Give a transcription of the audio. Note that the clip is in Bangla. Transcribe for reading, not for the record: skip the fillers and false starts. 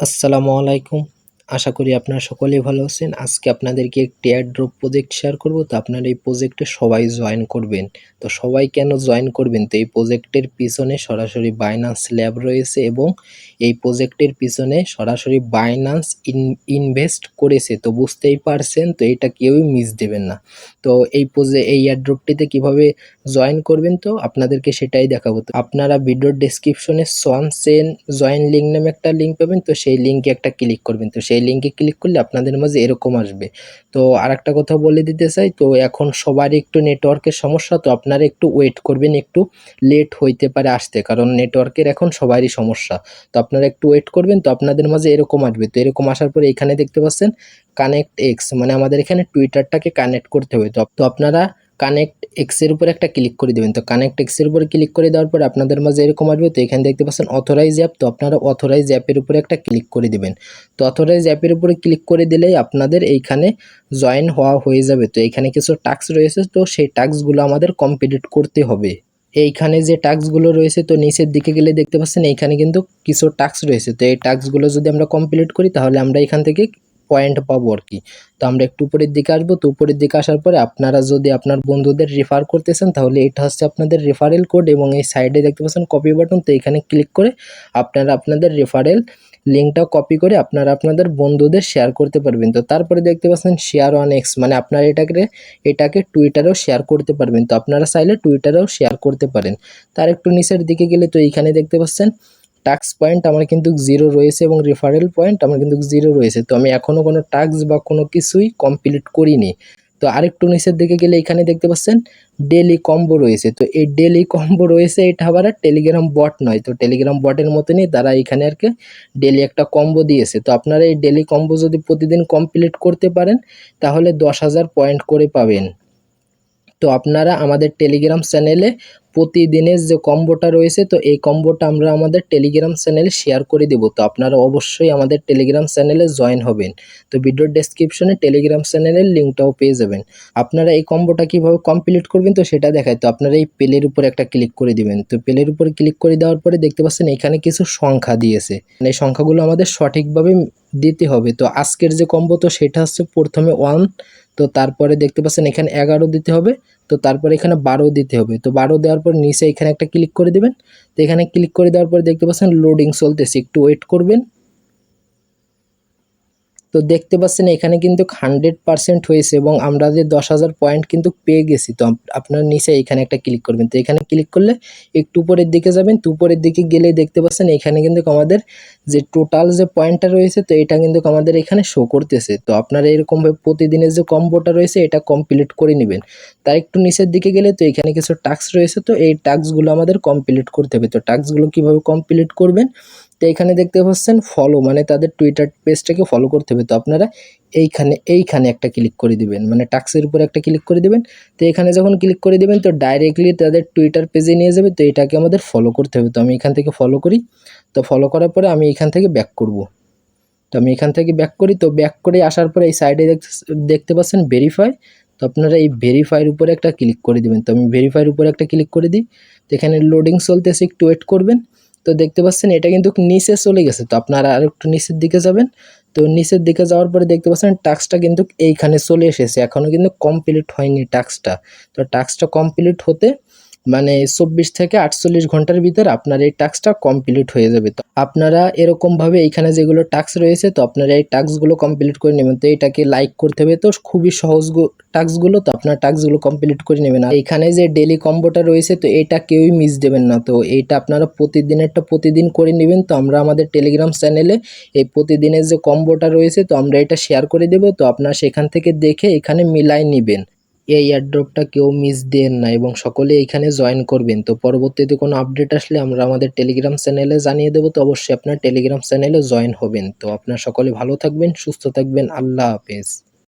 আসসালামু আলাইকুম। আশা করি আপনারা সকলেই ভালো আছেন। আজকে আপনাদেরকে একটি এয়ারড্রপ প্রজেক্ট শেয়ার করব। তো আপনারা এই প্রজেক্টে সবাই জয়েন করবেন। তো সবাই কেন জয়েন করবেন? তো এই প্রজেক্টের পিছনে সরাসরি বাইন্যান্স ল্যাব রয়েছে এবং এই প্রজেক্টের পিছনে সরাসরি বাইন্যান্স ইনভেস্ট করেছে। তো বুঝতেই পারছেন, তো এটা কেউই মিস দেবেন না। তো এই এয়ারড্রপটিতে কিভাবে জয়েন করবেন, তো আপনাদেরকে সেটাই দেখাবো। তো আপনারা ভিডিওর ডেসক্রিপশনে সোয়ানচেন জয়েন লিঙ্ক নামে একটা লিঙ্ক পাবেন। তো সেই লিঙ্কে একটা ক্লিক করবেন। তো সেই লিঙ্কে ক্লিক করলে আপনাদের মাঝে এরকম আসবে। তো আরেকটা কথা বলে দিতে চাই, তো এখন সবারই একটু নেটওয়ার্কের সমস্যা। তো আপনারা একটু ওয়েট করবেন, একটু লেট হইতে পারে আসতে, কারণ নেটওয়ার্কের এখন সবারই সমস্যা। তো আপনারা একটু ওয়েট করবেন, তো আপনাদের মাঝে এরকম আসবে। তো এরকম আসার পরে এখানে দেখতে পাচ্ছেন কানেক্ট এক্স, মানে আমাদের এখানে টুইটারটাকে কানেক্ট করতে হবে। তো আপনারা কানেক্ট এক্স এর উপর একটা ক্লিক করে দিবেন। তো কানেক্ট এক্স এর উপরে ক্লিক করে দেওয়ার পরে আপনাদের মাঝে এরকম আসবে। তো এখানে দেখতে পাচ্ছেন অথরাইজ অ্যাপ। তো আপনারা অথরাইজ অ্যাপের উপরে একটা ক্লিক করে দিবেন। তো অথরাইজ অ্যাপের উপরে ক্লিক করে দিলেই আপনাদের এইখানে জয়েন হওয়া হয়ে যাবে। তো এখানে কিছু টাস্ক রয়েছে, তো সেই টাস্কগুলো আমাদের কমপ্লিট করতে হবে। এইখানে যে টাস্কগুলো রয়েছে, তো নিচের দিকে গেলে দেখতে পাচ্ছেন এইখানে কিন্তু কিছু টাস্ক রয়েছে। তো এই টাস্কগুলো যদি আমরা কমপ্লিট করি তাহলে আমরা এখান থেকে পয়েন্ট পাবো আর কি। তো আমরা একটু উপরের দিকে আসবো। তো উপরের দিকে আসার পরে আপনারা যদি আপনার বন্ধুদের রেফার করতেছেন তাহলে এটা হচ্ছে আপনাদের রেফারেল কোড, এবং এই সাইডে দেখতে পাচ্ছেন কপি বাটন। তো এখানে ক্লিক করে আপনারা আপনাদের রেফারেল লিঙ্কটা কপি করে আপনারা আপনাদের বন্ধুদের শেয়ার করতে পারবেন। তো তারপরে দেখতে পাচ্ছেন শেয়ার অন এক্স, মানে আপনারা এটাকে টুইটারেও শেয়ার করতে পারবেন। তো আপনারা চাইলে টুইটারেও শেয়ার করতে পারেন। তার একটু নিচের দিকে গেলে তো এইখানে দেখতে পাচ্ছেন টাস্ক পয়েন্ট আমার কিন্তু 0 রয়েছে এবং রেফারেল পয়েন্ট আমার কিন্তু 0 রয়েছে। তো আমি এখনও কোনো টাস্ক বা কোনো কিছুই কমপ্লিট করিনি। তো আরেকটু নিচের দিকে গেলে এখানে দেখতে পাচ্ছেন ডেলি কম্বো রয়েছে। তো এই ডেলি কম্বো রয়েছে, এটা আবার টেলিগ্রাম বট নয়। তো টেলিগ্রাম বটের মতনই তারা এখানে আর কি ডেলি একটা কম্বো দিয়েছে। তো আপনারা এই ডেলি কম্বো যদি প্রতিদিন কমপ্লিট করতে পারেন তাহলে 10,000 পয়েন্ট করে পাবেন। তো আপনারা আমাদের টেলিগ্রাম চ্যানেলে প্রতিদিনের যে কম্বোটা রয়েছে, তো এই কম্বোটা আমরা আমাদের টেলিগ্রাম চ্যানেলে শেয়ার করে দেব। তো আপনারা অবশ্যই আমাদের টেলিগ্রাম চ্যানেলে জয়েন হবেন। তো ভিডিওর ডেসক্রিপশনে টেলিগ্রাম চ্যানেলের লিঙ্কটাও পেয়ে যাবেন। আপনারা এই কম্বোটা কিভাবে কমপ্লিট করবেন তো সেটা দেখায়। তো আপনারা এই পেলের উপর একটা ক্লিক করে দিবেন। তো পেলের উপরে ক্লিক করে দেওয়ার পরে দেখতে পাচ্ছেন এখানে কিছু সংখ্যা দিয়েছে, মানে এই সংখ্যাগুলো আমাদের সঠিকভাবে দিতে হবে। তো আজকের যে কম্বো, তো সেটা হচ্ছে প্রথমে 1, তো তারপরে দেখতে পাচ্ছেন এখানে 11 দিতে হবে। তো তারপরে এখানে 12 দিতে হবে। তো 12 দেওয়ার পর নিচে এখানে একটা ক্লিক করে দিবেন। তো এখানে ক্লিক করে দেওয়ার পর দেখতে পাচ্ছেন লোডিং চলতেছে, একটু ওয়েট করবেন। তো দেখতে পাচ্ছেন এখানে কিন্তু 100% হয়েছে এবং আমরা যে 10,000 পয়েন্ট কিন্তু পেয়ে গেছি। তো আপনার নিচে এখানে একটা ক্লিক করবেন। তো এখানে ক্লিক করলে একটু উপরের দিকে যাবেন। তো উপরের দিকে গেলে দেখতে পাচ্ছেন এখানে কিন্তু আমাদের যে টোটাল যে পয়েন্টটা রয়েছে, তো এটা কিন্তু আমাদের এখানে শো করতেছে। তো আপনারা এরকমভাবে প্রতিদিনের যে কম্বোটা রয়েছে এটা কমপ্লিট করে নেবেন। তার একটু নিচের দিকে গেলে তো এখানে কিছু টাস্ক রয়েছে, তো এই টাস্কগুলো আমাদের কমপ্লিট করতে হবে। তো টাস্কগুলো কীভাবে কমপ্লিট করবেন, তো এখানে দেখতে পাচ্ছেন ফলো, মানে তাদের টুইটার পেজটাকে ফলো করতে হবে। তো আপনারা এইখানে একটা ক্লিক করে দিবেন, মানে টাস্কের উপর একটা ক্লিক করে দিবেন। তো এখানে যখন ক্লিক করে দিবেন তো ডাইরেক্টলি তাদের টুইটার পেজে নিয়ে যাবে। তো এটাকে আমাদের ফলো করতে হবে। তো আমি এখান থেকে ফলো করি। তো ফলো করার পরে আমি এখান থেকে ব্যাক করব। তো আমি এখান থেকে ব্যাক করি। তো ব্যাক করে আসার পরে এই সাইডে দেখতে পাচ্ছেন ভেরিফাই। তো আপনারা এই ভেরিফাইয়ের উপরে একটা ক্লিক করে দিবেন। তো আমি ভেরিফাইয়ের উপরে একটা ক্লিক করে দিই। তো এখানে লোডিং চলতেছে, একটু ওয়েট করবেন। তো দেখতে পাচ্ছেন এটা কিন্তু নিচে চলে গেছে। তো আপনারা আর একটু নিচের দিকে যাবেন। তো নিচের দিকে যাওয়ার পরে দেখতে পাচ্ছেন টাস্কটা কিন্তু এইখানে চলে এসেছে, এখনও কিন্তু কমপ্লিট হয়নি টাস্কটা। তো টাস্কটা কমপ্লিট হতে মানে 24 থেকে 48 ঘন্টার ভিতর আপনার এই টাস্কটা কমপ্লিট হয়ে যাবে। তো আপনারা এরকমভাবে এইখানে যেগুলো টাস্ক রয়েছে, তো আপনারা এই টাস্কগুলো কমপ্লিট করে নেবেন। তো এটাকে লাইক করতে হবে। তো খুবই সহজ টাস্কগুলো, তো আপনার টাস্কগুলো কমপ্লিট করে নেবেন। আর এখানে যে ডেলি কম্বোটা রয়েছে, তো এটা কেউই মিস দেবেন না। তো এইটা আপনারা প্রতিদিনেরটা প্রতিদিন করে নেবেন। তো আমরা আমাদের টেলিগ্রাম চ্যানেলে এই প্রতিদিনের যে কম্বোটা রয়েছে, তো আমরা এটা শেয়ার করে দেব। তো আপনারা সেখান থেকে দেখে এখানে মিলাই নেবেন। এই এয়ারড্রপটা কেউ মিস দিয়েন না এবং সকলে এইখানে জয়েন করবেন। তো পরবর্তীতে কোনো আপডেট আসলে আমরা আমাদের টেলিগ্রাম চ্যানেলে জানিয়ে দেবো। তো অবশ্যই আপনার টেলিগ্রাম চ্যানেলে জয়েন হবেন। তো আপনারা সকলে ভালো থাকবেন, সুস্থ থাকবেন। আল্লাহ হাফেজ।